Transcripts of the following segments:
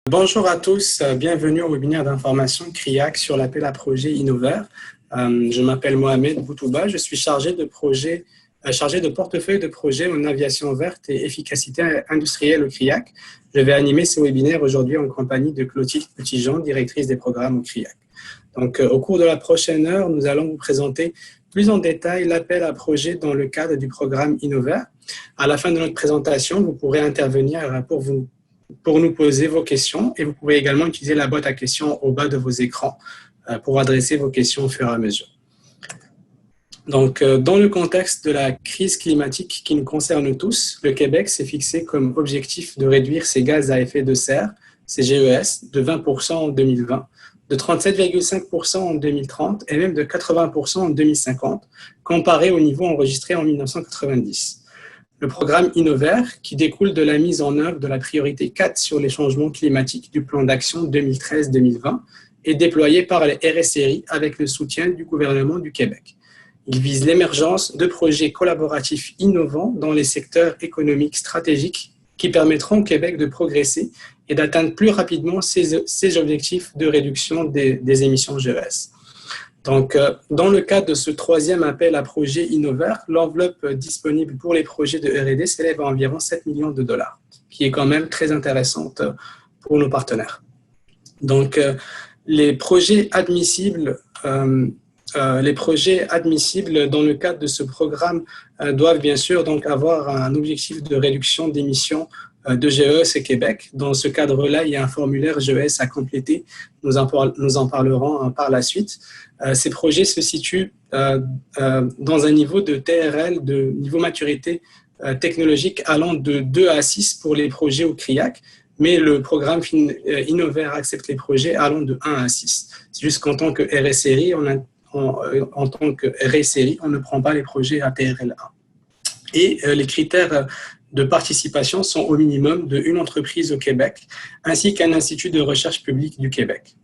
Bonjour à tous, bienvenue au webinaire d'information CRIAC sur l'appel à projet Innover. Je m'appelle Mohamed Boutouba, je suis chargé de portefeuille de projet en aviation verte et efficacité industrielle au CRIAC. Je vais animer ce webinaire aujourd'hui en compagnie de Clotilde Petitjean, directrice des programmes au CRIAC. Donc, au cours de la prochaine heure, nous allons vous présenter plus en détail l'appel à projet dans le cadre du programme Innover. À la fin de notre présentation, vous pourrez intervenir pour nous poser vos questions et vous pouvez également utiliser la boîte à questions au bas de vos écrans pour adresser vos questions au fur et à mesure. Donc, dans le contexte de la crise climatique qui nous concerne tous, le Québec s'est fixé comme objectif de réduire ses gaz à effet de serre, ses GES, de 20% en 2020, de 37,5% en 2030 et même de 80% en 2050, comparé au niveau enregistré en 1990. Le programme Innover, qui découle de la mise en œuvre de la priorité 4 sur les changements climatiques du plan d'action 2013-2020, est déployé par les RSRI avec le soutien du gouvernement du Québec. Il vise l'émergence de projets collaboratifs innovants dans les secteurs économiques stratégiques qui permettront au Québec de progresser et d'atteindre plus rapidement ses objectifs de réduction des émissions GES. Donc, dans le cadre de ce troisième appel à projet Innover, l'enveloppe disponible pour les projets de R&D s'élève à environ 7 millions de dollars, qui est quand même très intéressante pour nos partenaires. Donc, les projets admissibles dans le cadre de ce programme doivent bien sûr donc avoir un objectif de réduction d'émissions de GES et Québec. Dans ce cadre-là, il y a un formulaire GES à compléter. Nous en parlerons par la suite. Ces projets se situent dans un niveau de TRL, de niveau maturité technologique allant de 2 à 6 pour les projets au CRIAC, mais le programme Innover accepte les projets allant de 1 à 6. C'est juste qu'en tant que RSRI, on ne prend pas les projets à TRL 1. Et les critères de participation sont au minimum d'une entreprise au Québec, ainsi qu'un institut de recherche publique du Québec.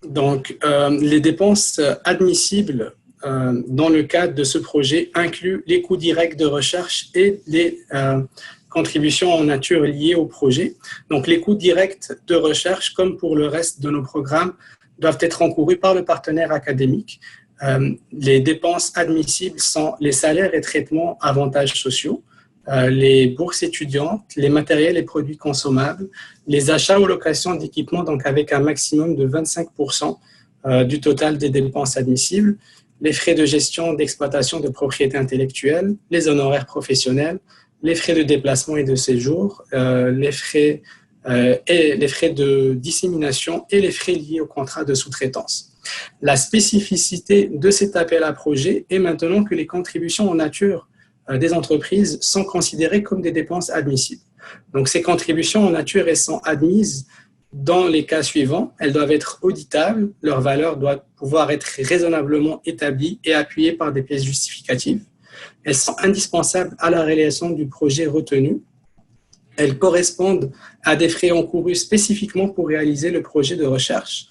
Donc, les dépenses admissibles dans le cadre de ce projet incluent les coûts directs de recherche et les contributions en nature liées au projet. Donc, les coûts directs de recherche, comme pour le reste de nos programmes, doivent être encourus par le partenaire académique. Les dépenses admissibles sont les salaires et traitements avantages sociaux, les bourses étudiantes, les matériels et produits consommables, les achats ou locations d'équipements, donc avec un maximum de 25% du total des dépenses admissibles, les frais de gestion d'exploitation de propriété intellectuelle, les honoraires professionnels, les frais de déplacement et de séjour, les frais de dissémination et les frais liés au contrat de sous-traitance. La spécificité de cet appel à projet est maintenant que les contributions en nature des entreprises sont considérées comme des dépenses admissibles. Donc, ces contributions en nature sont admises dans les cas suivants. Elles doivent être auditables, leur valeur doit pouvoir être raisonnablement établie et appuyée par des pièces justificatives. Elles sont indispensables à la réalisation du projet retenu. Elles correspondent à des frais encourus spécifiquement pour réaliser le projet de recherche.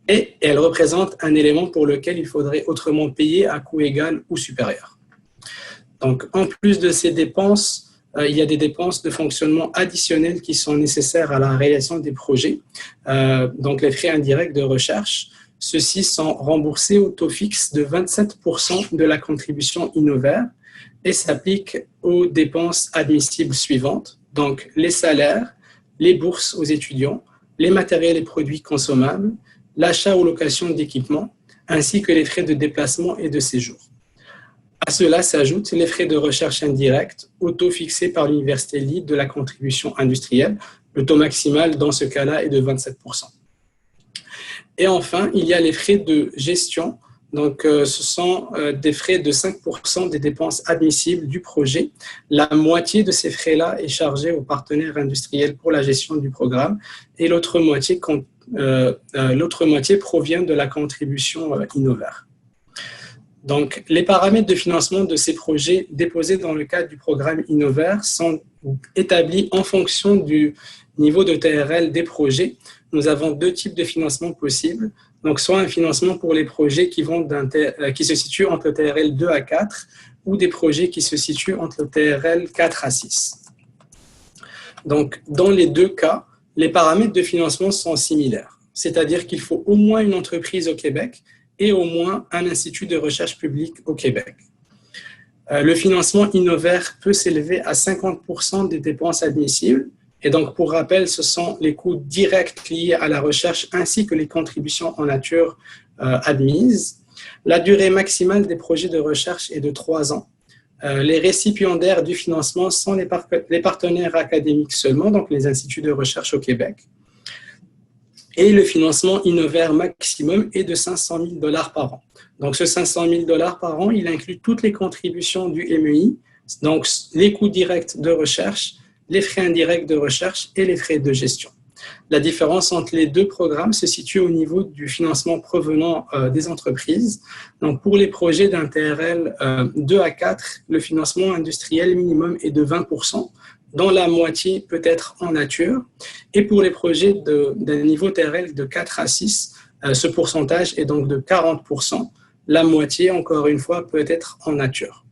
Et elles représentent un élément pour lequel il faudrait autrement payer à coût égal ou supérieur. Donc, en plus de ces dépenses, il y a des dépenses de fonctionnement additionnelles qui sont nécessaires à la réalisation des projets. Donc, les frais indirects de recherche, ceux-ci sont remboursés au taux fixe de 27% de la contribution Innover et s'appliquent aux dépenses admissibles suivantes. Donc, les salaires, les bourses aux étudiants, les matériels et produits consommables, l'achat ou location d'équipements, ainsi que les frais de déplacement et de séjour. À cela s'ajoutent les frais de recherche indirects au taux fixé par l'Université libre de la contribution industrielle. Le taux maximal dans ce cas-là est de 27%. Et enfin, il y a les frais de gestion. Donc, ce sont des frais de 5% des dépenses admissibles du projet. La moitié de ces frais-là est chargée aux partenaires industriels pour la gestion du programme et l'autre moitié provient de la contribution Innover. Donc, les paramètres de financement de ces projets déposés dans le cadre du programme Innover sont établis en fonction du niveau de TRL des projets. Nous avons deux types de financement possibles. Donc, soit un financement pour les projets qui se situent entre le TRL 2 à 4 ou des projets qui se situent entre le TRL 4 à 6. Donc, dans les deux cas, les paramètres de financement sont similaires. C'est-à-dire qu'il faut au moins une entreprise au Québec et au moins un institut de recherche public au Québec. Le financement Innov'Air peut s'élever à 50% des dépenses admissibles. Et donc, pour rappel, ce sont les coûts directs liés à la recherche ainsi que les contributions en nature admises. La durée maximale des projets de recherche est de 3 ans. Les récipiendaires du financement sont les partenaires académiques seulement, donc les instituts de recherche au Québec. Et le financement Innov'Air maximum est de 500 000 $ par an. Donc, ce 500 000 $ par an, il inclut toutes les contributions du MEI, donc les coûts directs de recherche, les frais indirects de recherche et les frais de gestion. La différence entre les deux programmes se situe au niveau du financement provenant des entreprises. Donc, pour les projets d'un TRL 2 à 4, le financement industriel minimum est de 20%, dont la moitié peut être en nature. Et pour les projets d'un niveau TRL de 4 à 6, ce pourcentage est donc de 40%. La moitié, encore une fois, peut être en nature.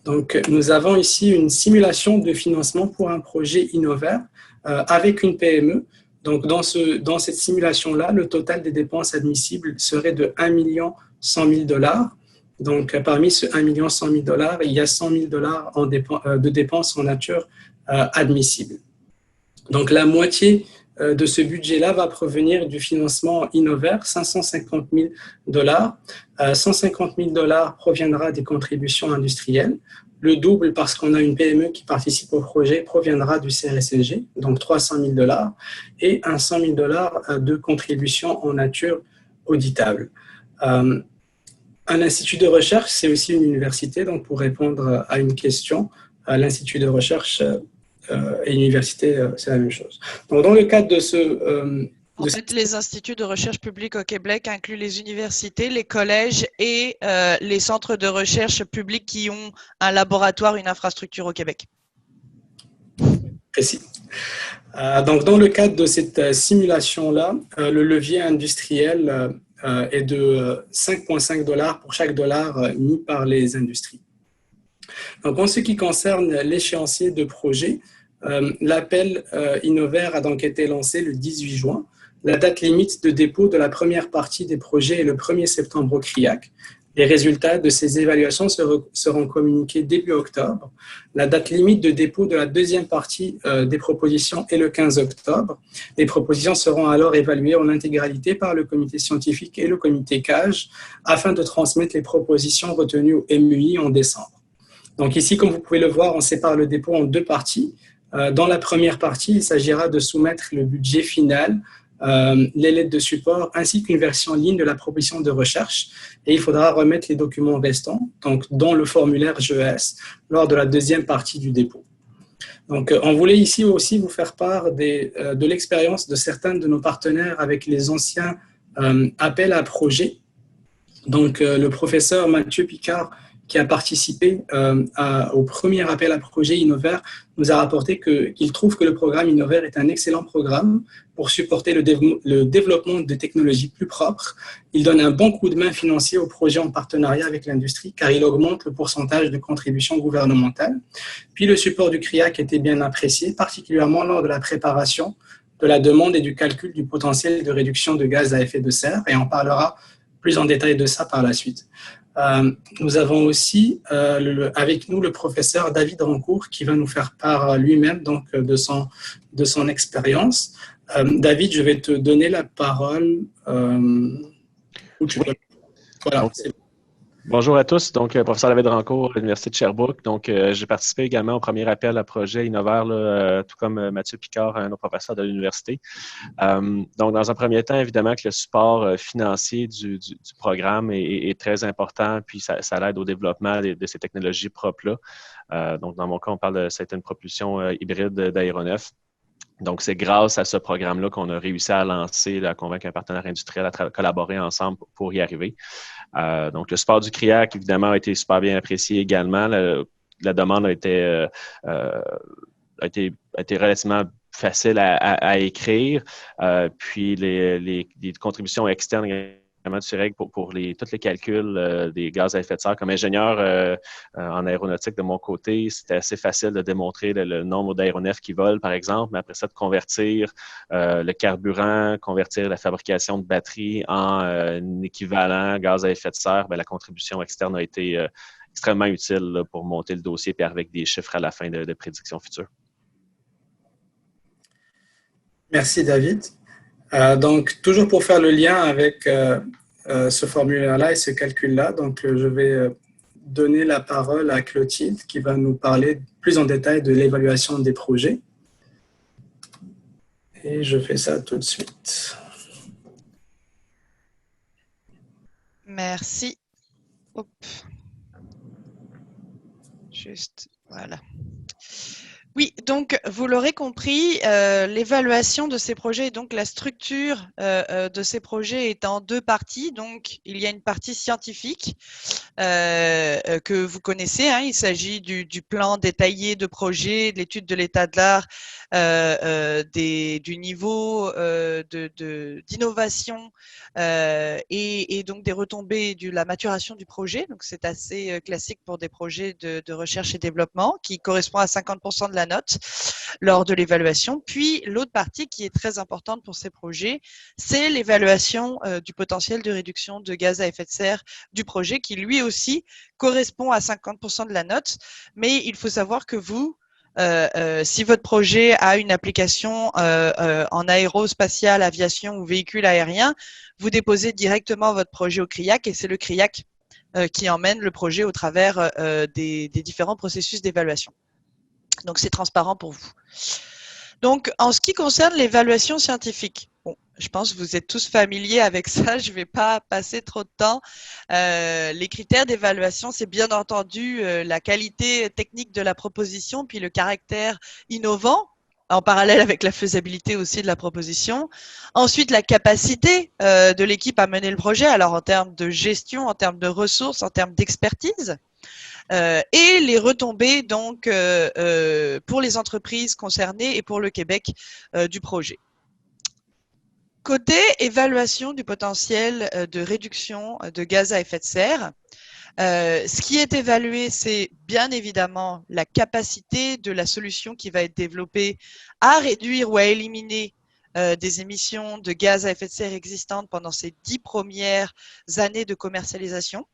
Donc, nous avons ici une simulation de financement pour un projet Innov'Air avec une PME. Donc, dans cette simulation-là, le total des dépenses admissibles serait de 1 100 000 $. Donc, parmi ce 1 100 000 $, il y a 100 000 $ de dépenses en nature admissibles. Donc, la moitié de ce budget-là va provenir du financement Innov'Air, 550 000 $. 150 000 $ proviendra des contributions industrielles. Le double, parce qu'on a une PME qui participe au projet, proviendra du CRSLG, donc 300 000 $, et un 100 000 $ de contributions en nature auditable. Un institut de recherche, c'est aussi une université. Donc, pour répondre à une question, l'institut de recherche et l'université, c'est la même chose. Donc, dans le cadre de ce... En fait, les instituts de recherche publics au Québec incluent les universités, les collèges et les centres de recherche publics qui ont un laboratoire, une infrastructure au Québec. Précis. Donc, dans le cadre de cette simulation-là, le levier industriel est de 5,5 $ pour chaque dollar mis par les industries. Donc, en ce qui concerne l'échéancier de projet, l'appel Innov'Air a donc été lancé le 18 juin. La date limite de dépôt de la première partie des projets est le 1er septembre au CRIAC. Les résultats de ces évaluations seront communiqués début octobre. La date limite de dépôt de la deuxième partie des propositions est le 15 octobre. Les propositions seront alors évaluées en intégralité par le comité scientifique et le comité CAGE afin de transmettre les propositions retenues au MEI en décembre. Donc ici, comme vous pouvez le voir, on sépare le dépôt en deux parties. Dans la première partie, il s'agira de soumettre le budget final, les lettres de support ainsi qu'une version en ligne de la proposition de recherche, et il faudra remettre les documents restants, donc dont le formulaire GES, lors de la deuxième partie du dépôt. Donc, on voulait ici aussi vous faire part de l'expérience de certains de nos partenaires avec les anciens appels à projets. Donc, le professeur Mathieu Picard, qui a participé au premier appel à projet Innov'Air, nous a rapporté qu'il trouve que le programme Innov'Air est un excellent programme pour supporter le développement de technologies plus propres. Il donne un bon coup de main financier au projet en partenariat avec l'industrie, car il augmente le pourcentage de contributions gouvernementales. Puis le support du CRIAC était bien apprécié, particulièrement lors de la préparation de la demande et du calcul du potentiel de réduction de gaz à effet de serre, et on parlera plus en détail de ça par la suite. Nous avons aussi avec nous le professeur David Rancourt qui va nous faire part lui-même donc de son expérience. David, je vais te donner la parole. Voilà. Bonjour à tous, donc professeur David Rancourt à l'Université de Sherbrooke. Donc, j'ai participé également au premier appel à projet Innov'Air, tout comme Mathieu Picard, un autre professeur de l'université. Donc, dans un premier temps, évidemment que le support financier du programme est très important, puis ça l'aide au développement de ces technologies propres-là. Donc, dans mon cas, on parle de certaines propulsions hybrides d'aéronefs. Donc, c'est grâce à ce programme-là qu'on a réussi à lancer, à convaincre un partenaire industriel à collaborer ensemble pour y arriver. Donc, le support du CRIAC, évidemment, a été super bien apprécié également. La demande a été relativement facile à écrire. Puis, les contributions externes vraiment tu règles pour tous les calculs des gaz à effet de serre. Comme ingénieur en aéronautique de mon côté, c'était assez facile de démontrer le nombre d'aéronefs qui volent, par exemple, mais après ça, de convertir le carburant, convertir la fabrication de batteries en un équivalent gaz à effet de serre, bien, la contribution externe a été extrêmement utile là, pour monter le dossier et avec des chiffres à la fin de prédictions futures. Merci, David. Donc, toujours pour faire le lien avec ce formulaire-là et ce calcul-là, donc je vais donner la parole à Clotilde qui va nous parler plus en détail de l'évaluation des projets. Et je fais ça tout de suite. Merci. Hop. Juste, voilà. Oui, donc vous l'aurez compris, l'évaluation de ces projets, donc la structure de ces projets est en deux parties. Donc, il y a une partie scientifique que vous connaissez. Hein, il s'agit du plan détaillé de projet, de l'étude de l'état de l'art, du niveau d'innovation et donc des retombées de la maturation du projet. Donc, c'est assez classique pour des projets de recherche et développement qui correspond à 50% de la note lors de l'évaluation. Puis, l'autre partie qui est très importante pour ces projets, c'est l'évaluation du potentiel de réduction de gaz à effet de serre du projet qui, lui aussi, correspond à 50% de la note. Mais il faut savoir que vous, si votre projet a une application en aérospatiale, aviation ou véhicule aérien, vous déposez directement votre projet au CRIAC et c'est le CRIAC qui emmène le projet au travers des différents processus d'évaluation. Donc, c'est transparent pour vous. Donc, en ce qui concerne l'évaluation scientifique, bon, je pense que vous êtes tous familiers avec ça, je ne vais pas passer trop de temps. Les critères d'évaluation, c'est bien entendu la qualité technique de la proposition, puis le caractère innovant, en parallèle avec la faisabilité aussi de la proposition. Ensuite, la capacité de l'équipe à mener le projet, alors en termes de gestion, en termes de ressources, en termes d'expertise. Et les retombées donc pour les entreprises concernées et pour le Québec du projet. Côté évaluation du potentiel de réduction de gaz à effet de serre, ce qui est évalué, c'est bien évidemment la capacité de la solution qui va être développée à réduire ou à éliminer des émissions de gaz à effet de serre existantes pendant ces 10 premières années de commercialisation.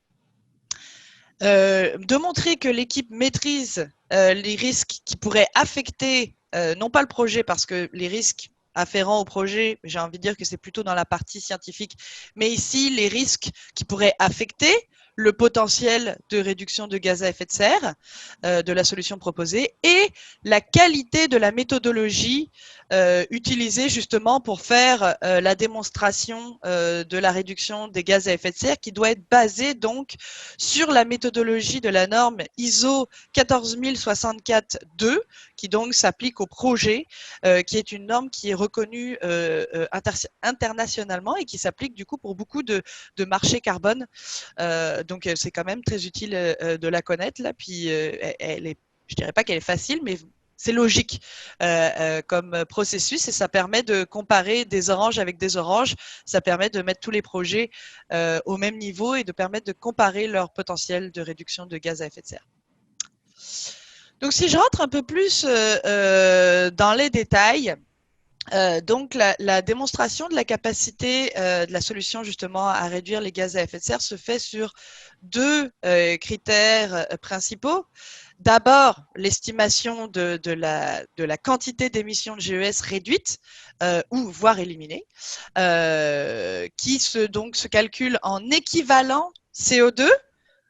De montrer que l'équipe maîtrise les risques qui pourraient affecter, non pas le projet, parce que les risques afférents au projet, j'ai envie de dire que c'est plutôt dans la partie scientifique, mais ici, les risques qui pourraient affecter le potentiel de réduction de gaz à effet de serre de la solution proposée et la qualité de la méthodologie utilisée justement pour faire la démonstration de la réduction des gaz à effet de serre qui doit être basée donc sur la méthodologie de la norme ISO 14064-2 qui donc s'applique au projet, qui est une norme qui est reconnue internationalement et qui s'applique du coup pour beaucoup de marchés carbone. Donc c'est quand même très utile de la connaître là. Puis elle est, je dirais pas qu'elle est facile, mais c'est logique comme processus et ça permet de comparer des oranges avec des oranges. Ça permet de mettre tous les projets au même niveau et de permettre de comparer leur potentiel de réduction de gaz à effet de serre. Donc, si je rentre un peu plus dans les détails, donc la démonstration de la capacité de la solution justement à réduire les gaz à effet de serre se fait sur deux critères principaux. D'abord, l'estimation de la quantité d'émissions de GES réduite ou voire éliminée, qui se calcule en équivalent CO2.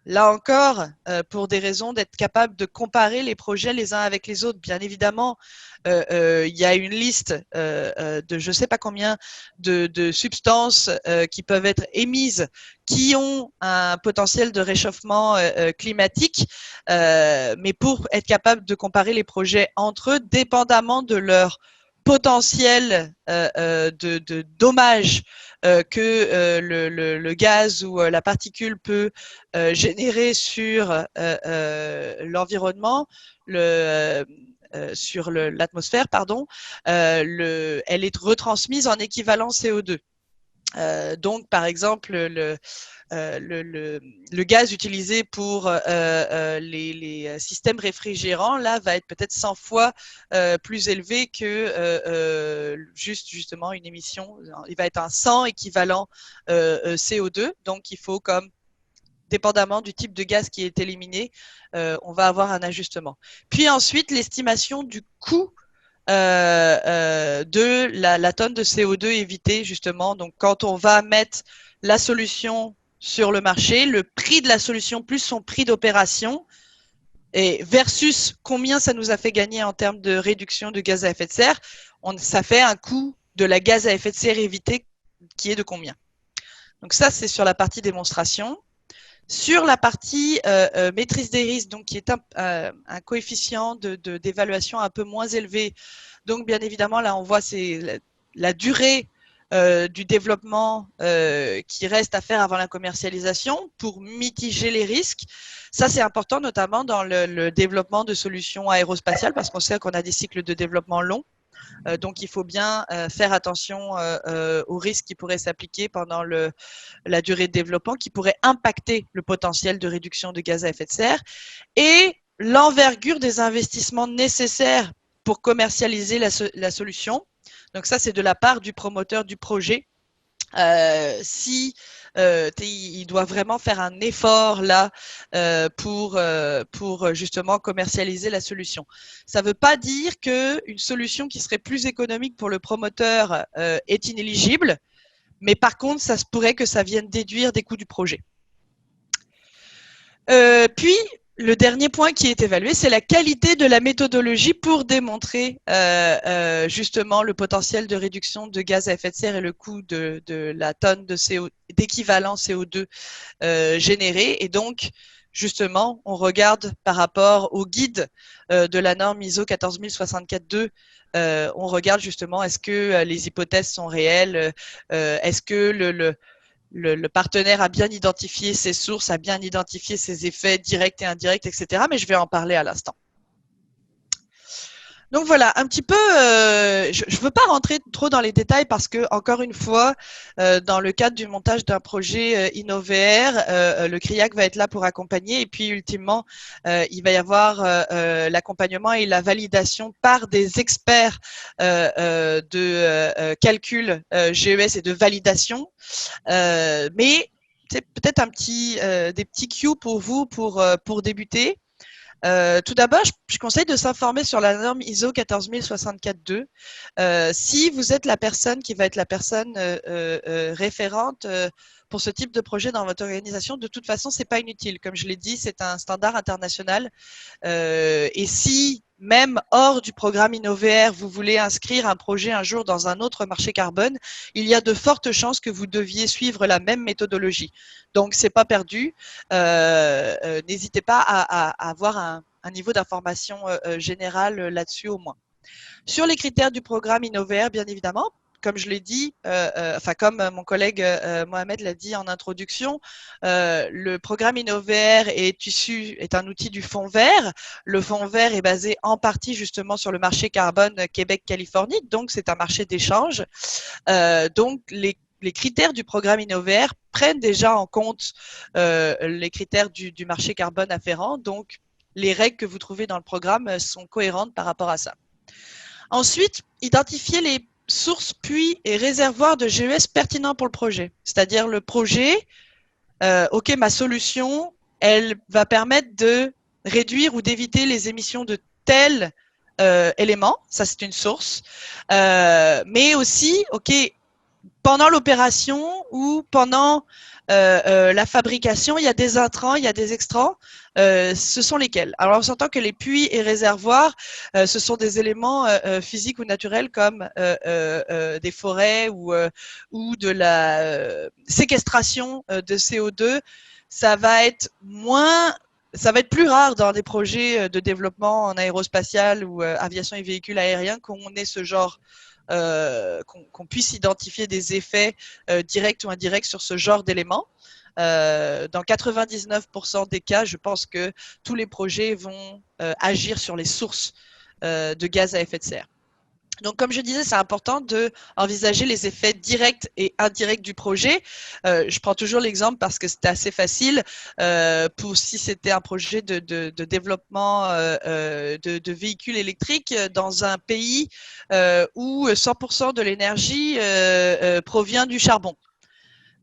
Là encore, pour des raisons d'être capable de comparer les projets les uns avec les autres. Bien évidemment, il y a une liste de je ne sais pas combien de substances qui peuvent être émises qui ont un potentiel de réchauffement climatique, mais pour être capable de comparer les projets entre eux, dépendamment de leur potentiel de dommages que le gaz ou la particule peut générer sur l'environnement, sur l'atmosphère, pardon, elle est retransmise en équivalent CO2. Donc, par exemple, le gaz utilisé pour les systèmes réfrigérants, là, va être peut-être 100 fois plus élevé que justement une émission. Il va être un 100 équivalent CO2. Donc, il faut comme dépendamment du type de gaz qui est éliminé, on va avoir un ajustement. Puis ensuite, l'estimation du coût de la tonne de CO2 évitée, justement. Donc, quand on va mettre la solution sur le marché, le prix de la solution plus son prix d'opération, et versus combien ça nous a fait gagner en termes de réduction de gaz à effet de serre, ça fait un coût de la gaz à effet de serre évité qui est de combien. Donc ça, c'est sur la partie démonstration. Sur la partie maîtrise des risques, donc qui est un coefficient d'évaluation un peu moins élevé. Donc bien évidemment, là on voit c'est la durée du développement qui reste à faire avant la commercialisation pour mitiger les risques. Ça c'est important notamment dans le développement de solutions aérospatiales parce qu'on sait qu'on a des cycles de développement longs. Donc, il faut bien faire attention aux risques qui pourraient s'appliquer pendant la durée de développement, qui pourraient impacter le potentiel de réduction de gaz à effet de serre et l'envergure des investissements nécessaires pour commercialiser la solution. Donc, ça, c'est de la part du promoteur du projet. Si il doit vraiment faire un effort là pour justement commercialiser la solution. Ça ne veut pas dire qu'une solution qui serait plus économique pour le promoteur est inéligible, mais par contre, ça se pourrait que ça vienne déduire des coûts du projet. Puis, le dernier point qui est évalué, c'est la qualité de la méthodologie pour démontrer justement le potentiel de réduction de gaz à effet de serre et le coût de la tonne d'équivalent CO2 généré. Et donc, justement, on regarde par rapport au guide de la norme ISO 14064-2, on regarde justement est-ce que les hypothèses sont réelles, est-ce que le partenaire a bien identifié ses sources, a bien identifié ses effets directs et indirects, etc. Mais je vais en parler à l'instant. Donc voilà, un petit peu, je ne veux pas rentrer trop dans les détails parce que, encore une fois, dans le cadre du montage d'un projet InnoVR, le CRIAC va être là pour accompagner et puis ultimement, il va y avoir l'accompagnement et la validation par des experts de calcul GES et de validation. Mais c'est peut-être des petits cues pour vous pour débuter. Tout d'abord, je conseille de s'informer sur la norme ISO 14064-2. Si vous êtes la personne qui va être la personne référente pour ce type de projet dans votre organisation, de toute façon, c'est pas inutile. Comme je l'ai dit, c'est un standard international. Et si même hors du programme InnoVR, vous voulez inscrire un projet un jour dans un autre marché carbone, il y a de fortes chances que vous deviez suivre la même méthodologie. Donc, c'est pas perdu. N'hésitez pas à avoir un niveau d'information générale là-dessus au moins. Sur les critères du programme InnoVR, bien évidemment, comme je l'ai dit, comme mon collègue Mohamed l'a dit en introduction, le programme InnoVR est un outil du Fonds vert. Le Fonds vert est basé en partie justement sur le marché carbone Québec-Californie, donc c'est un marché d'échange. Donc les critères du programme InnoVR prennent déjà en compte les critères du marché carbone afférent, donc les règles que vous trouvez dans le programme sont cohérentes par rapport à ça. Ensuite, identifier les sources, puits et réservoirs de GES pertinents pour le projet. C'est-à-dire le projet, OK, ma solution, elle va permettre de réduire ou d'éviter les émissions de tel élément, ça c'est une source, mais aussi, OK, pendant l'opération ou pendant la fabrication, il y a des intrants, il y a des extrants. Ce sont lesquels? Alors, on s'entend que les puits et réservoirs, ce sont des éléments physiques ou naturels comme des forêts ou de la séquestration de CO2. Ça va être plus rare dans des projets de développement en aérospatial ou aviation et véhicules aériens qu'on ait ce genre qu'on puisse identifier des effets directs ou indirects sur ce genre d'éléments. Dans 99% des cas, je pense que tous les projets vont agir sur les sources de gaz à effet de serre. Donc, comme je disais, c'est important d'envisager les effets directs et indirects du projet. Je prends toujours l'exemple parce que c'était assez facile. Pour si c'était un projet de développement de véhicules électriques dans un pays où 100% de l'énergie provient du charbon.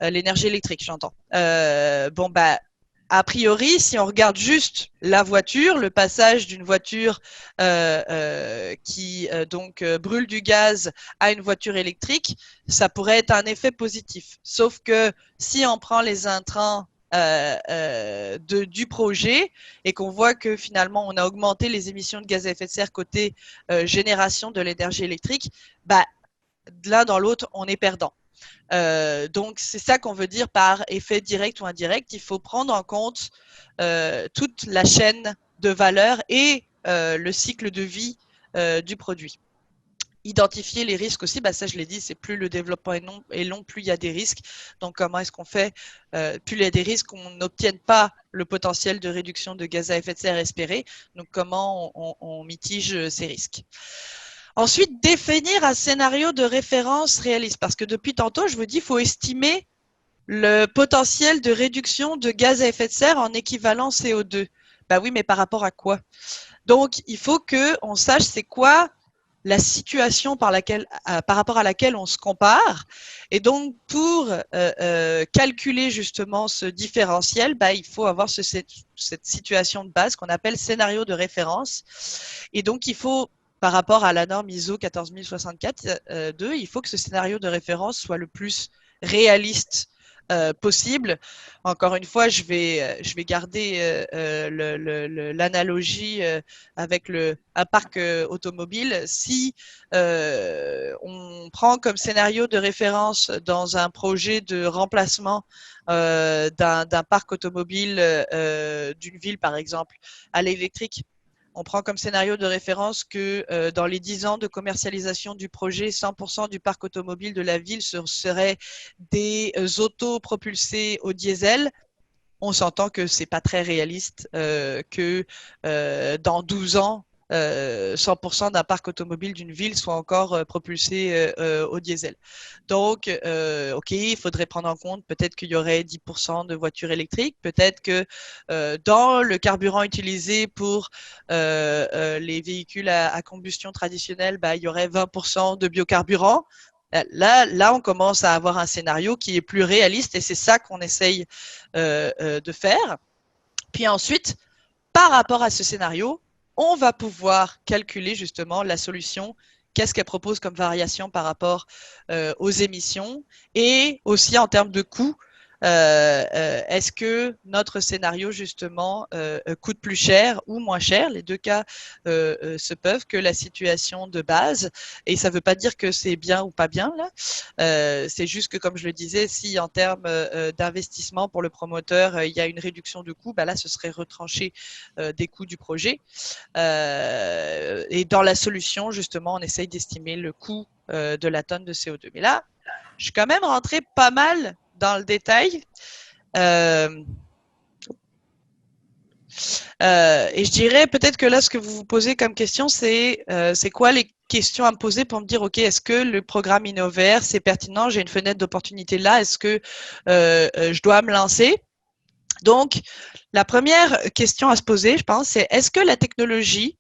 L'énergie électrique, j'entends. Bon, bah, a priori, si on regarde juste la voiture, le passage d'une voiture qui brûle du gaz à une voiture électrique, ça pourrait être un effet positif. Sauf que si on prend les intrants du projet et qu'on voit que finalement on a augmenté les émissions de gaz à effet de serre côté génération de l'énergie électrique, bah, de l'un dans l'autre, on est perdant. Donc, c'est ça qu'on veut dire par effet direct ou indirect. Il faut prendre en compte toute la chaîne de valeur et le cycle de vie du produit. Identifier les risques aussi, bah ça je l'ai dit, c'est plus le développement est long, plus il y a des risques. Donc, comment est-ce qu'on fait plus il y a des risques, on n'obtienne pas le potentiel de réduction de gaz à effet de serre espéré. Donc, comment on mitige ces risques. Ensuite, définir un scénario de référence réaliste. Parce que depuis tantôt, je vous dis, il faut estimer le potentiel de réduction de gaz à effet de serre en équivalent CO2. Bah oui, mais par rapport à quoi? Donc, il faut qu'on sache c'est quoi la situation par rapport à laquelle on se compare. Et donc, pour calculer justement ce différentiel, bah, il faut avoir cette situation de base qu'on appelle scénario de référence. Et donc, il faut par rapport à la norme ISO 14064-2, il faut que ce scénario de référence soit le plus réaliste possible. Encore une fois, je vais garder l'analogie avec un parc automobile. Si on prend comme scénario de référence dans un projet de remplacement d'un parc automobile d'une ville, par exemple, à l'électrique, on prend comme scénario de référence que dans les 10 ans de commercialisation du projet, 100% du parc automobile de la ville seraient des autos propulsées au diesel. On s'entend que c'est pas très réaliste que dans 12 ans, 100% d'un parc automobile d'une ville soit encore propulsé au diesel. Donc, OK, il faudrait prendre en compte peut-être qu'il y aurait 10% de voitures électriques, peut-être que dans le carburant utilisé pour les véhicules à combustion traditionnelle, bah, il y aurait 20% de biocarburant. Là, on commence à avoir un scénario qui est plus réaliste et c'est ça qu'on essaye de faire. Puis ensuite, par rapport à ce scénario, on va pouvoir calculer justement la solution, qu'est-ce qu'elle propose comme variation par rapport aux émissions et aussi en termes de coûts. Est-ce que notre scénario justement coûte plus cher ou moins cher? Les deux cas se peuvent, que la situation de base, et ça ne veut pas dire que c'est bien ou pas bien là. C'est juste que, comme je le disais, si en termes d'investissement pour le promoteur il y a une réduction de coûts, bah là ce serait retranché des coûts du projet. Et dans la solution justement, on essaye d'estimer le coût de la tonne de CO2. Mais là, je suis quand même rentrée pas mal dans le détail. Et je dirais peut-être que là, ce que vous vous posez comme question, c'est quoi les questions à me poser pour me dire, OK, est-ce que le programme Innovair, c'est pertinent, j'ai une fenêtre d'opportunité là, est-ce que je dois me lancer? Donc, la première question à se poser, je pense, c'est est-ce que la technologie,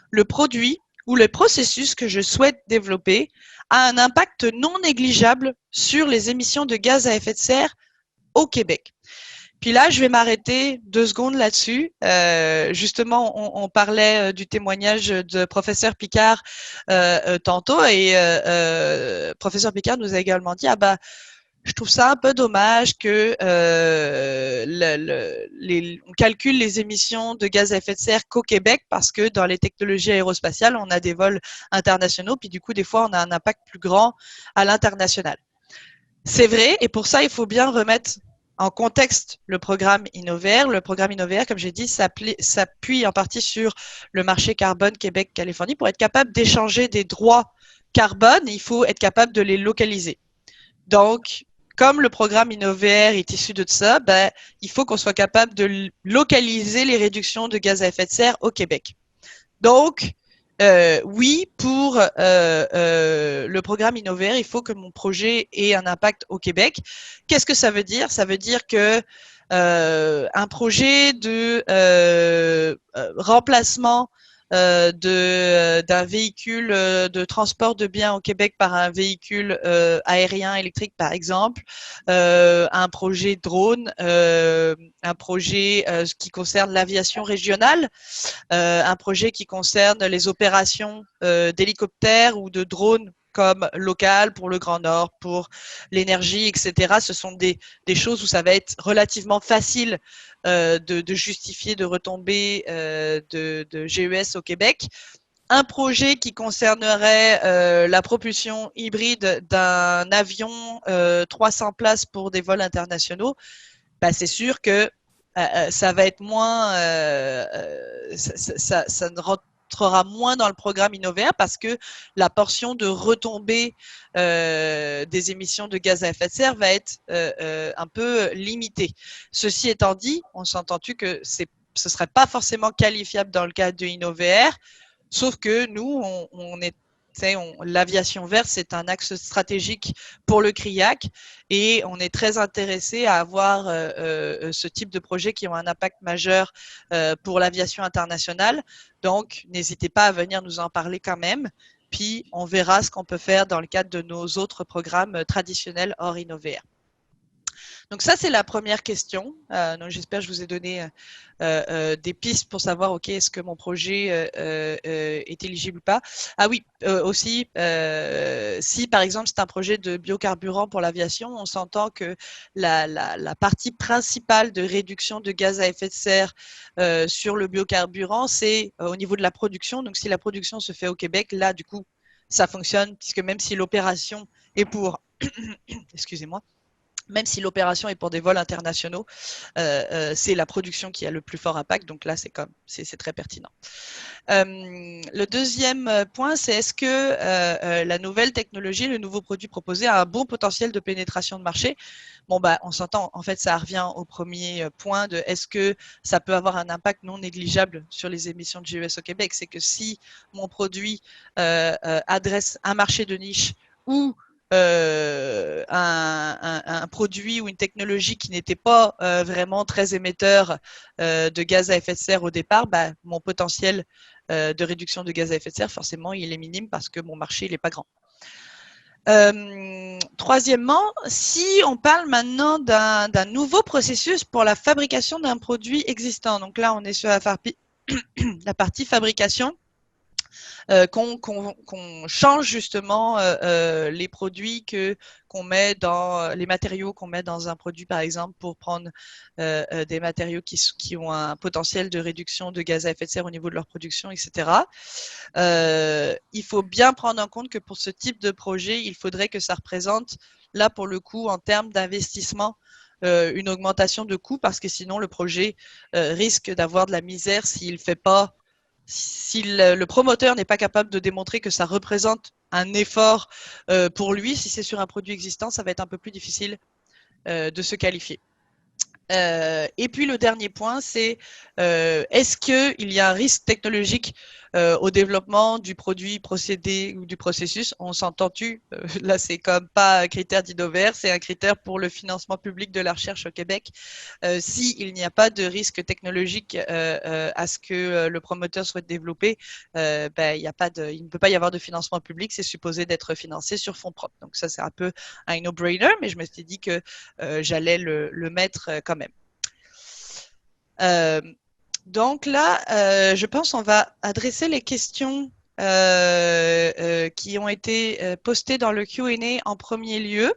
le produit ou le processus que je souhaite développer a un impact non négligeable sur les émissions de gaz à effet de serre au Québec? Puis là, je vais m'arrêter 2 secondes là-dessus. Justement, on parlait du témoignage de professeur Picard tantôt et professeur Picard nous a également dit, ah bah, je trouve ça un peu dommage que on calcule les émissions de gaz à effet de serre qu'au Québec parce que dans les technologies aérospatiales, on a des vols internationaux, puis du coup, des fois, on a un impact plus grand à l'international. C'est vrai, et pour ça, il faut bien remettre en contexte le programme Innovair. Le programme Innovair, comme j'ai dit, s'appuie en partie sur le marché carbone Québec-Californie. Pour être capable d'échanger des droits carbone, il faut être capable de les localiser. Donc, comme le programme Innovair est issu de ça, ben, il faut qu'on soit capable de localiser les réductions de gaz à effet de serre au Québec. Donc, Oui, pour le programme Innovaire, il faut que mon projet ait un impact au Québec. Qu'est-ce que ça veut dire? Ça veut dire que un projet de remplacement d'un véhicule de transport de biens au Québec par un véhicule aérien électrique, par exemple, un projet drone, un projet qui concerne l'aviation régionale, un projet qui concerne les opérations d'hélicoptères ou de drones comme local pour le Grand Nord, pour l'énergie, etc. Ce sont des choses où ça va être relativement facile de justifier de retombées de GES au Québec. Un projet qui concernerait la propulsion hybride d'un avion 300 places pour des vols internationaux, bah, c'est sûr que ça va être moins, ça ne rentrera moins dans le programme Innovaire parce que la portion de retombée des émissions de gaz à effet de serre va être un peu limitée. Ceci étant dit, on s'entend-tu que ce ne serait pas forcément qualifiable dans le cadre de Innovaire, sauf que nous, on est l'aviation verte, c'est un axe stratégique pour le CRIAC et on est très intéressé à avoir ce type de projets qui ont un impact majeur pour l'aviation internationale. Donc, n'hésitez pas à venir nous en parler quand même. Puis, on verra ce qu'on peut faire dans le cadre de nos autres programmes traditionnels hors Innovaire. Donc ça, c'est la première question. Donc j'espère que je vous ai donné des pistes pour savoir, OK, est-ce que mon projet est éligible ou pas. Ah oui, aussi, si par exemple c'est un projet de biocarburant pour l'aviation, on s'entend que la partie principale de réduction de gaz à effet de serre sur le biocarburant, c'est au niveau de la production. Donc si la production se fait au Québec, là, du coup, ça fonctionne, puisque même si l'opération est pour... Excusez-moi. Même si l'opération est pour des vols internationaux, c'est la production qui a le plus fort impact. Donc là, c'est très pertinent. Le deuxième point, c'est est-ce que la nouvelle technologie, le nouveau produit proposé a un bon potentiel de pénétration de marché? Bon, bah, on s'entend. En fait, ça revient au premier point de est-ce que ça peut avoir un impact non négligeable sur les émissions de GES au Québec? C'est que si mon produit adresse un marché de niche ou un produit ou une technologie qui n'était pas vraiment très émetteur de gaz à effet de serre au départ, bah, mon potentiel de réduction de gaz à effet de serre, forcément, il est minime parce que mon marché, il n'est pas grand. Troisièmement, si on parle maintenant d'un nouveau processus pour la fabrication d'un produit existant, donc là, on est sur la partie fabrication, qu'on change justement les produits qu'on met dans les matériaux qu'on met dans un produit, par exemple, pour prendre des matériaux qui ont un potentiel de réduction de gaz à effet de serre au niveau de leur production, etc. Il faut bien prendre en compte que pour ce type de projet, il faudrait que ça représente, là pour le coup, en termes d'investissement, une augmentation de coûts parce que sinon le projet risque d'avoir de la misère s'il fait pas, si le promoteur n'est pas capable de démontrer que ça représente un effort pour lui. Si c'est sur un produit existant, ça va être un peu plus difficile de se qualifier. Et puis le dernier point, c'est est-ce qu'il y a un risque technologique au développement du produit, procédé ou du processus? On s'entend-tu? Là, c'est comme pas un critère d'Innovaire, c'est un critère pour le financement public de la recherche au Québec. S'il n'y a pas de risque technologique à ce que le promoteur souhaite développer, ben, il ne peut pas y avoir de financement public, c'est supposé d'être financé sur fonds propres. Donc ça, c'est un peu un no-brainer, mais je me suis dit que j'allais le mettre quand même. Donc là, je pense qu'on va adresser les questions qui ont été postées dans le Q&A en premier lieu.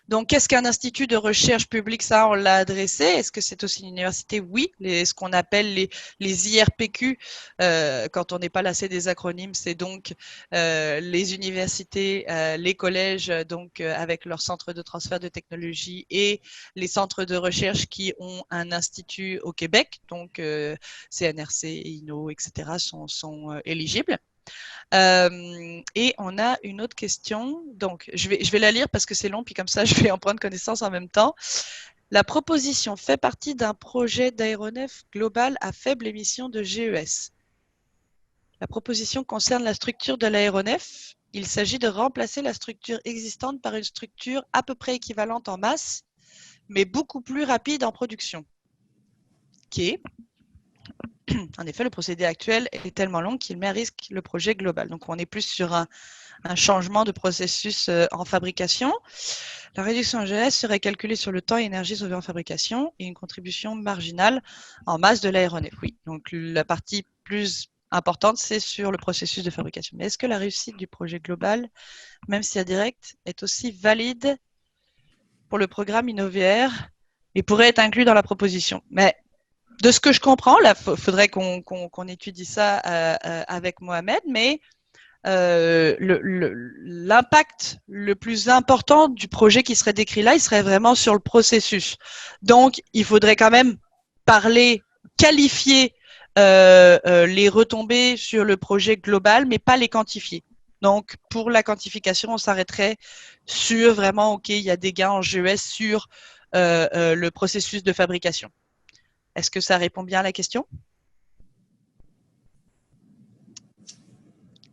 Donc, qu'est-ce qu'un institut de recherche publique? Ça, on l'a adressé. Est-ce que c'est aussi une université? Oui. Ce qu'on appelle les IRPQ, quand on n'est pas lassé des acronymes, c'est donc les universités, les collèges, donc avec leur centre de transfert de technologie et les centres de recherche qui ont un institut au Québec, donc CNRC, INO, etc. sont éligibles. Et on a une autre question. Donc, je vais la lire parce que c'est long, puis comme ça, je vais en prendre connaissance en même temps. La proposition fait partie d'un projet d'aéronef global à faible émission de GES. La proposition concerne la structure de l'aéronef. Il s'agit de remplacer la structure existante par une structure à peu près équivalente en masse, mais beaucoup plus rapide en production. Ok. En effet, le procédé actuel est tellement long qu'il met à risque le projet global. Donc, on est plus sur un changement de processus en fabrication. La réduction en GS serait calculée sur le temps et énergie sauvés en fabrication et une contribution marginale en masse de l'aéronef. Oui, donc la partie plus importante, c'est sur le processus de fabrication. Mais est-ce que la réussite du projet global, même si indirect, est aussi valide pour le programme InnoVR et pourrait être inclus dans la proposition? Mais de ce que je comprends, là, faudrait qu'on étudie ça avec Mohamed, mais l'impact le plus important du projet qui serait décrit là, il serait vraiment sur le processus. Donc, il faudrait quand même parler, qualifier les retombées sur le projet global, mais pas les quantifier. Donc, pour la quantification, on s'arrêterait sur vraiment, OK, il y a des gains en GES sur le processus de fabrication. Est-ce que ça répond bien à la question?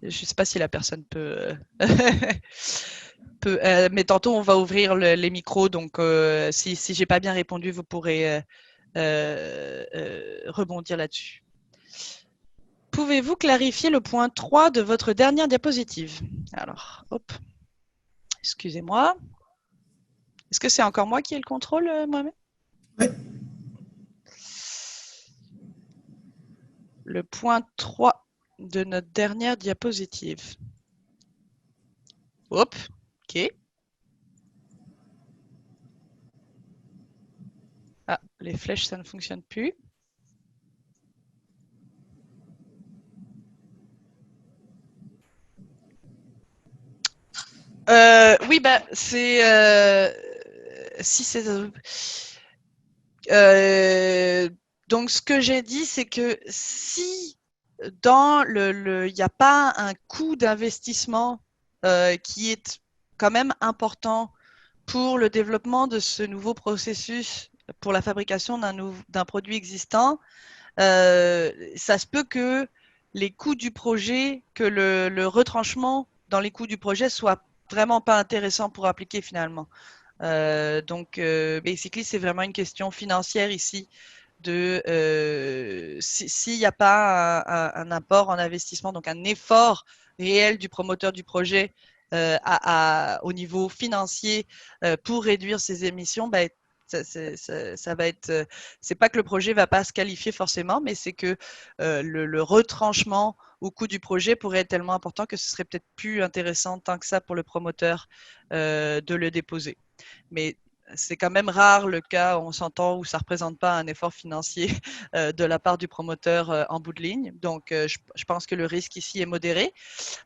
Je ne sais pas si la personne peut... mais tantôt, on va ouvrir les micros, donc si je n'ai pas bien répondu, vous pourrez rebondir là-dessus. Pouvez-vous clarifier le point 3 de votre dernière diapositive? Alors, hop, excusez-moi. Est-ce que c'est encore moi qui ai le contrôle, Mohamed? Oui. Le point 3 de notre dernière diapositive. Hop, ok. Ah, les flèches, ça ne fonctionne plus. Oui, bah, c'est... si c'est... donc, ce que j'ai dit, c'est que si dans il n'y a pas un coût d'investissement qui est quand même important pour le développement de ce nouveau processus pour la fabrication d'un produit existant, ça se peut que les coûts du projet, que le retranchement dans les coûts du projet soit vraiment pas intéressant pour appliquer finalement. Donc, basically, c'est vraiment une question financière ici de s'il n'y a pas un apport en investissement, donc un effort réel du promoteur du projet au niveau financier pour réduire ses émissions, bah, ça va être, c'est pas que le projet va pas se qualifier forcément, mais c'est que le retranchement au coût du projet pourrait être tellement important que ce serait peut-être plus intéressant tant que ça pour le promoteur de le déposer. Mais c'est quand même rare le cas, on s'entend, où ça ne représente pas un effort financier de la part du promoteur en bout de ligne. Donc, je pense que le risque ici est modéré,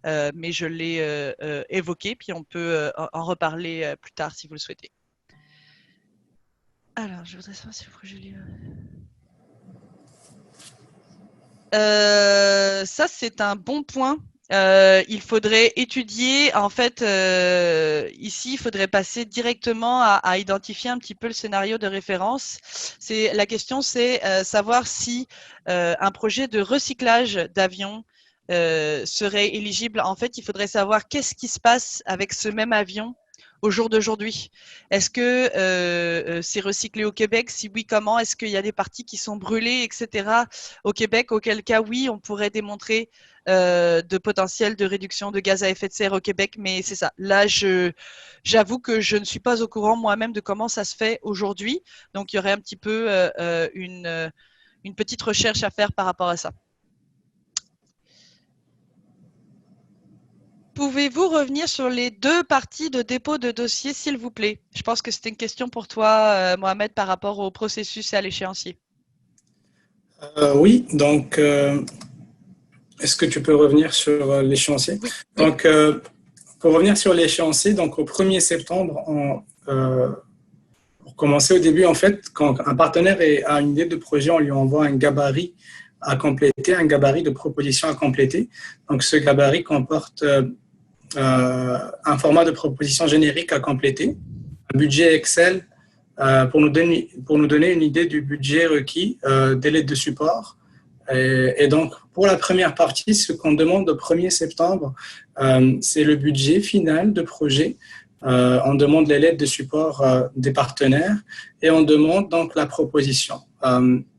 mais je l'ai évoqué, puis on peut en reparler plus tard si vous le souhaitez. Alors, je voudrais savoir si le projet ça, c'est un bon point. Il faudrait étudier, en fait, ici, il faudrait passer directement à identifier un petit peu le scénario de référence. La question, c'est savoir si un projet de recyclage d'avions serait éligible. En fait, il faudrait savoir qu'est-ce qui se passe avec ce même avion au jour d'aujourd'hui. Est-ce que c'est recyclé au Québec? Si oui, comment? Est-ce qu'il y a des parties qui sont brûlées, etc. au Québec? Auquel cas, oui, on pourrait démontrer de potentiel de réduction de gaz à effet de serre au Québec, mais c'est ça. Là, j'avoue que je ne suis pas au courant moi-même de comment ça se fait aujourd'hui. Donc, il y aurait un petit peu une petite recherche à faire par rapport à ça. Pouvez-vous revenir sur les deux parties de dépôt de dossier, s'il vous plaît? Je pense que c'était une question pour toi, Mohamed, par rapport au processus et à l'échéancier. Oui, donc, est-ce que tu peux revenir sur l'échéancier? Oui. Donc, pour revenir sur l'échéancier, donc au 1er septembre, pour commencer au début, en fait, quand un partenaire a une idée de projet, on lui envoie un gabarit à compléter, un gabarit de proposition à compléter. Donc, ce gabarit comporte un format de proposition générique à compléter, un budget Excel pour nous donner une idée du budget requis, délai de support, Et donc, pour la première partie, ce qu'on demande au 1er septembre, c'est le budget final de projet. On demande les lettres de support des partenaires et on demande donc la proposition.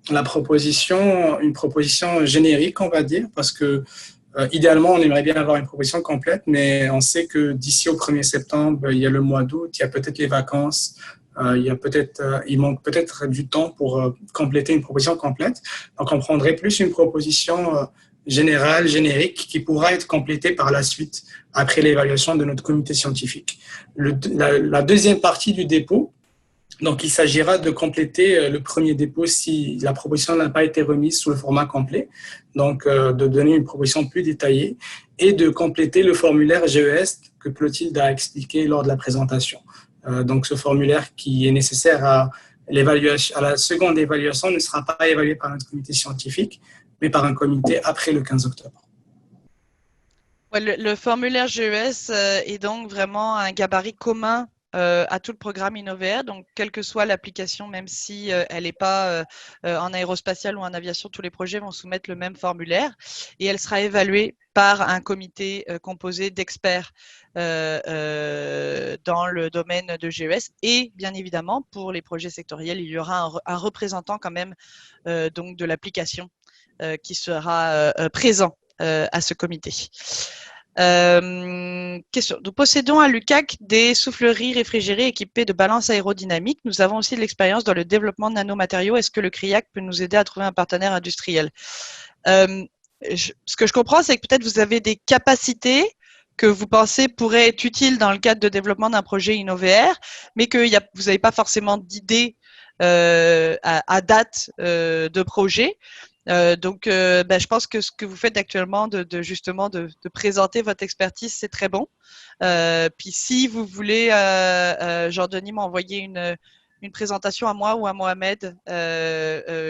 La proposition, une proposition générique, on va dire, parce que idéalement, on aimerait bien avoir une proposition complète, mais on sait que d'ici au 1er septembre, il y a le mois d'août, il y a peut-être les vacances, il manque peut-être du temps pour compléter une proposition complète. Donc, on prendrait plus une proposition générale, générique, qui pourra être complétée par la suite après l'évaluation de notre comité scientifique. La deuxième partie du dépôt, donc il s'agira de compléter le premier dépôt si la proposition n'a pas été remise sous le format complet, donc de donner une proposition plus détaillée et de compléter le formulaire GES que Clotilde a expliqué lors de la présentation. Donc ce formulaire qui est nécessaire à la seconde évaluation ne sera pas évalué par notre comité scientifique, mais par un comité après le 15 octobre. Ouais, le formulaire GES est donc vraiment un gabarit commun à tout le programme Innover. Donc, quelle que soit l'application, même si elle n'est pas en aérospatiale ou en aviation, tous les projets vont soumettre le même formulaire et elle sera évaluée par un comité composé d'experts dans le domaine de GES. Et bien évidemment, pour les projets sectoriels, il y aura un représentant quand même donc de l'application qui sera présent à ce comité. Question. Nous possédons à l'UQAC des souffleries réfrigérées équipées de balance aérodynamique. Nous avons aussi de l'expérience dans le développement de nanomatériaux. Est-ce que le CRIAC peut nous aider à trouver un partenaire industriel? Ce que je comprends, c'est que peut-être vous avez des capacités que vous pensez pourraient être utiles dans le cadre de développement d'un projet InnoVR, mais que vous n'avez pas forcément d'idée à date de projet. Donc, je pense que ce que vous faites actuellement justement de présenter votre expertise, c'est très bon. Puis si vous voulez, Jean-Denis m'a envoyé une présentation à moi ou à Mohamed,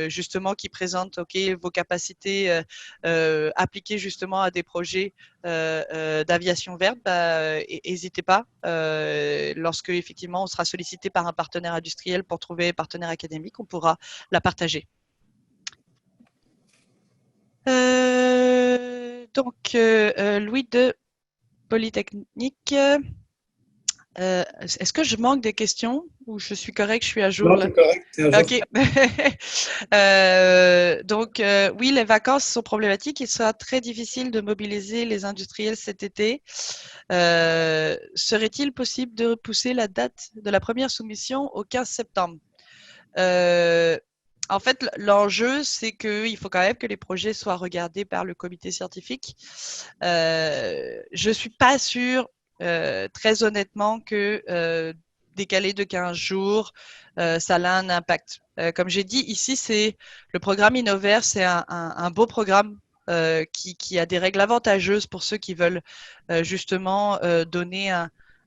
justement qui présente vos capacités appliquées justement à des projets d'aviation verte, n'hésitez pas. Lorsque effectivement on sera sollicité par un partenaire industriel pour trouver un partenaire académique, on pourra la partager. Louis de Polytechnique. Est-ce que je manque des questions ou je suis correct, je suis à jour? Non, tu es correct, tu es à jour. Ok. Oui, les vacances sont problématiques. Il sera très difficile de mobiliser les industriels cet été. Serait-il possible de repousser la date de la première soumission au 15 septembre? En fait, l'enjeu, c'est qu'il faut quand même que les projets soient regardés par le comité scientifique. Je ne suis pas sûre, très honnêtement, que décaler de 15 jours, ça a un impact. Comme j'ai dit, ici, c'est le programme Innover, c'est un beau programme qui a des règles avantageuses pour ceux qui veulent justement donner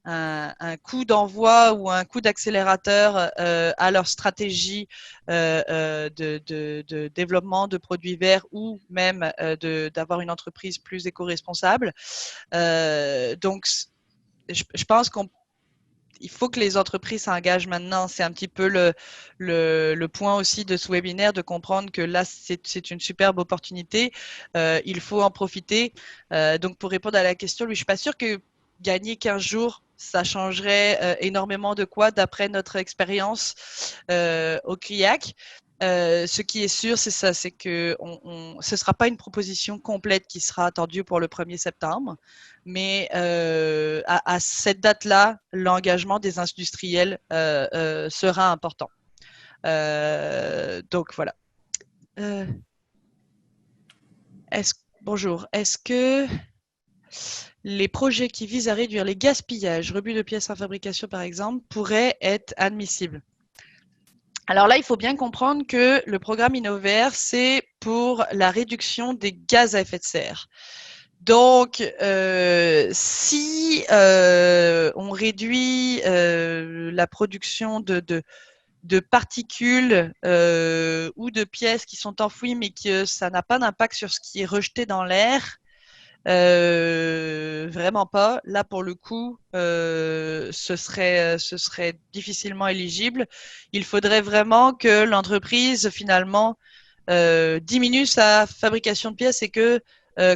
un coup d'envoi ou un coup d'accélérateur à leur stratégie de développement de produits verts ou même d'avoir une entreprise plus éco-responsable. Donc, je pense qu'il faut que les entreprises s'engagent maintenant. C'est un petit peu le point aussi de ce webinaire, de comprendre que là, c'est une superbe opportunité. Il faut en profiter. Donc, pour répondre à la question, je ne suis pas sûre que gagner 15 jours, ça changerait énormément de quoi d'après notre expérience au CRIAC. Ce qui est sûr, c'est ça, c'est que ce ne sera pas une proposition complète qui sera attendue pour le 1er septembre, mais à cette date-là, l'engagement des industriels sera important. Donc voilà. Bonjour. Est-ce que les projets qui visent à réduire les gaspillages, rebut de pièces en fabrication par exemple, pourraient être admissibles? Alors là, il faut bien comprendre que le programme Innover, c'est pour la réduction des gaz à effet de serre. Donc, si on réduit la production de particules ou de pièces qui sont enfouies, mais que ça n'a pas d'impact sur ce qui est rejeté dans l'air, vraiment pas. Là, pour le coup, ce serait difficilement éligible. Il faudrait vraiment que l'entreprise, finalement, diminue sa fabrication de pièces et que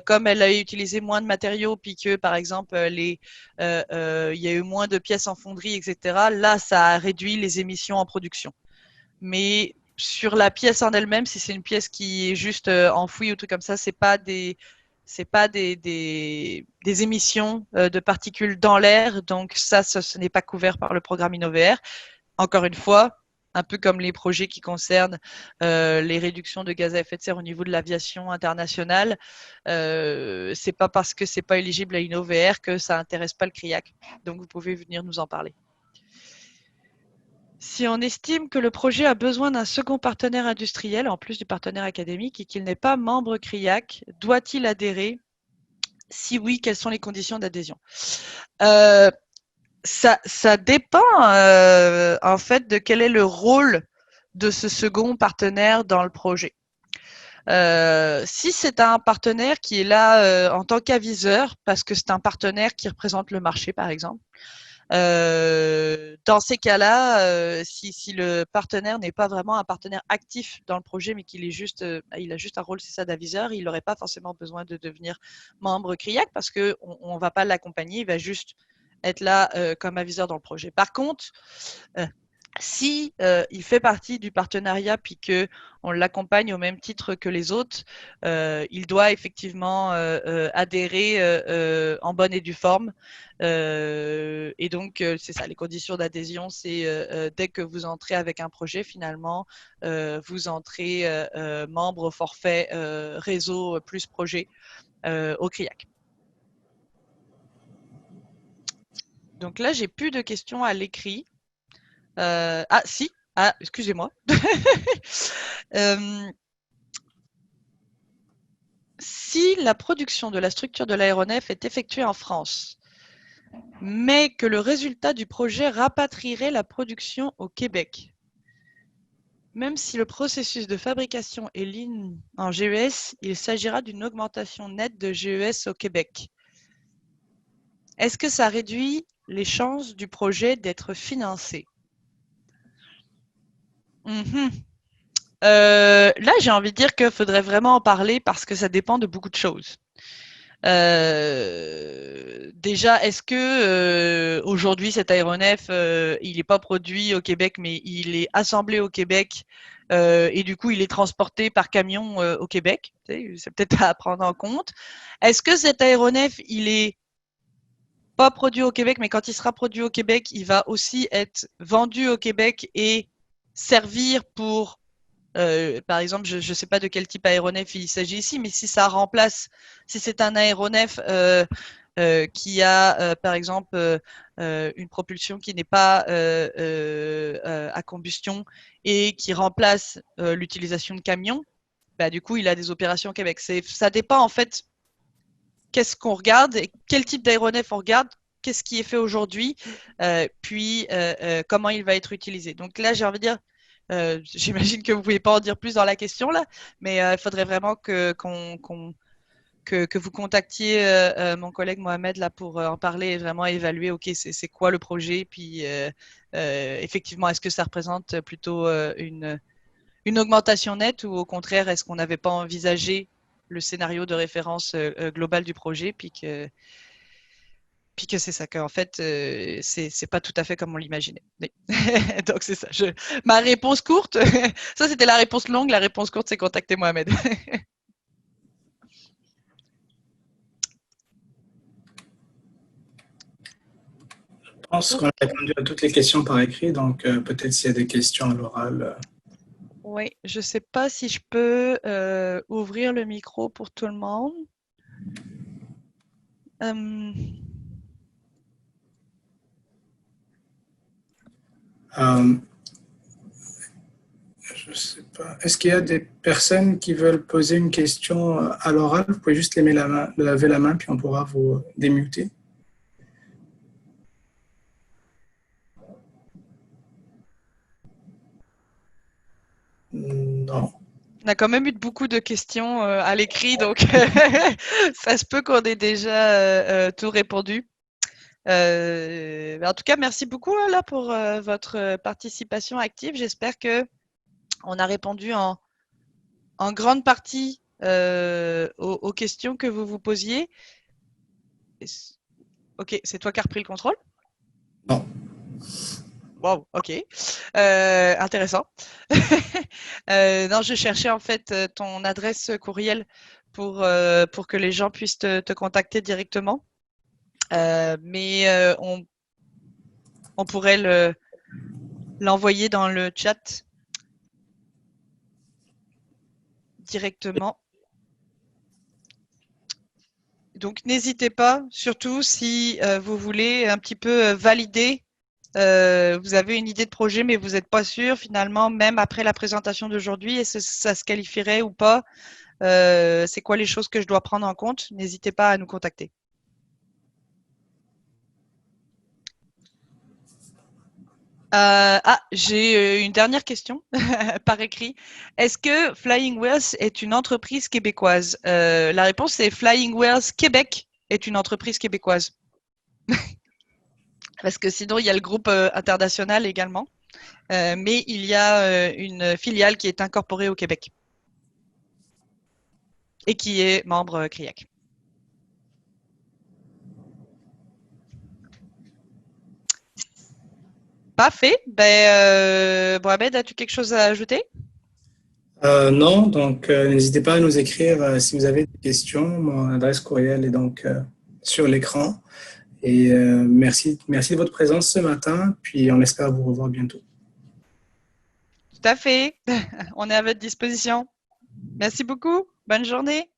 comme elle a utilisé moins de matériaux, puis que par exemple il y a eu moins de pièces en fonderie, etc. Là, ça a réduit les émissions en production. Mais sur la pièce en elle-même, si c'est une pièce qui est juste enfouie ou tout comme ça, c'est pas des émissions de particules dans l'air, donc ça, ce n'est pas couvert par le programme InnoVR. Encore une fois, un peu comme les projets qui concernent les réductions de gaz à effet de serre au niveau de l'aviation internationale, c'est pas parce que c'est pas éligible à InnoVR que ça intéresse pas le CRIAC. Donc vous pouvez venir nous en parler. Si on estime que le projet a besoin d'un second partenaire industriel, en plus du partenaire académique, et qu'il n'est pas membre CRIAC, doit-il adhérer? Si oui, quelles sont les conditions d'adhésion? Ça dépend en fait de quel est le rôle de ce second partenaire dans le projet. Si c'est un partenaire qui est là en tant qu'aviseur, parce que c'est un partenaire qui représente le marché, par exemple, dans ces cas-là, si le partenaire n'est pas vraiment un partenaire actif dans le projet, mais qu'il est juste, il a juste un rôle, c'est ça, d'aviseur, il n'aurait pas forcément besoin de devenir membre CRIAC parce que on va pas l'accompagner, il va juste être là comme aviseur dans le projet. Par contre, si il fait partie du partenariat puis que on l'accompagne au même titre que les autres, il doit effectivement adhérer en bonne et due forme. Et donc c'est ça, les conditions d'adhésion, c'est dès que vous entrez avec un projet, finalement, vous entrez membre au forfait réseau plus projet au CRIAC. Donc là, j'ai plus de questions à l'écrit. Ah, si. Ah, excusez-moi. Si la production de la structure de l'aéronef est effectuée en France, mais que le résultat du projet rapatrierait la production au Québec, même si le processus de fabrication est ligne en GES, il s'agira d'une augmentation nette de GES au Québec. Est-ce que ça réduit les chances du projet d'être financé? Là, j'ai envie de dire qu'il faudrait vraiment en parler parce que ça dépend de beaucoup de choses. Déjà, est-ce que aujourd'hui cet aéronef, il n'est pas produit au Québec, mais il est assemblé au Québec et du coup, il est transporté par camion au Québec? C'est peut-être à prendre en compte. Est-ce que cet aéronef, il est pas produit au Québec, mais quand il sera produit au Québec, il va aussi être vendu au Québec et servir pour par exemple, je ne sais pas de quel type aéronef il s'agit ici, mais si ça remplace, si c'est un aéronef qui a, par exemple, une propulsion qui n'est pas à combustion et qui remplace l'utilisation de camions, bah, du coup, il a des opérations au Québec. Ça dépend en fait qu'est-ce qu'on regarde et quel type d'aéronef on regarde, qu'est-ce qui est fait aujourd'hui, puis comment il va être utilisé. Donc là, j'ai envie de dire, j'imagine que vous ne pouvez pas en dire plus dans la question là, mais il faudrait vraiment que vous contactiez mon collègue Mohamed là pour en parler et vraiment évaluer, ok, c'est quoi le projet, puis effectivement, est-ce que ça représente plutôt une augmentation nette ou au contraire, est-ce qu'on n'avait pas envisagé le scénario de référence global du projet, puis que c'est ça, qu'en fait, c'est pas tout à fait comme on l'imaginait. Oui. Donc, c'est ça. Ma réponse courte, ça c'était la réponse longue, la réponse courte, c'est contacter Mohamed. Je pense qu'on a répondu à toutes les questions par écrit, donc peut-être s'il y a des questions à l'oral. Oui, je ne sais pas si je peux ouvrir le micro pour tout le monde. Je sais pas. Est-ce qu'il y a des personnes qui veulent poser une question à l'oral? Vous pouvez juste lever la main, puis on pourra vous démuter. Non. On a quand même eu beaucoup de questions à l'écrit, donc ça se peut qu'on ait déjà tout répondu. En tout cas, merci beaucoup là pour votre participation active. J'espère que on a répondu en en grande partie aux questions que vous vous posiez. Ok, c'est toi qui as repris le contrôle? Non. Wow, ok. Intéressant. Non, je cherchais en fait ton adresse courriel pour que les gens puissent te contacter directement. Mais on pourrait l'envoyer dans le chat directement. Donc, n'hésitez pas, surtout si vous voulez un petit peu valider, vous avez une idée de projet, mais vous n'êtes pas sûr finalement, même après la présentation d'aujourd'hui, est-ce que ça se qualifierait ou pas? C'est quoi les choses que je dois prendre en compte? N'hésitez pas à nous contacter. J'ai une dernière question par écrit. Est-ce que Flying Whales est une entreprise québécoise? La réponse est Flying Whales Québec est une entreprise québécoise. Parce que sinon, il y a le groupe international également. Mais il y a une filiale qui est incorporée au Québec et qui est membre CRIAC. Parfait. Mohamed, as-tu quelque chose à ajouter? Non, donc n'hésitez pas à nous écrire si vous avez des questions. Mon adresse courriel est donc sur l'écran. Et merci de votre présence ce matin, puis on espère vous revoir bientôt. Tout à fait. On est à votre disposition. Merci beaucoup. Bonne journée.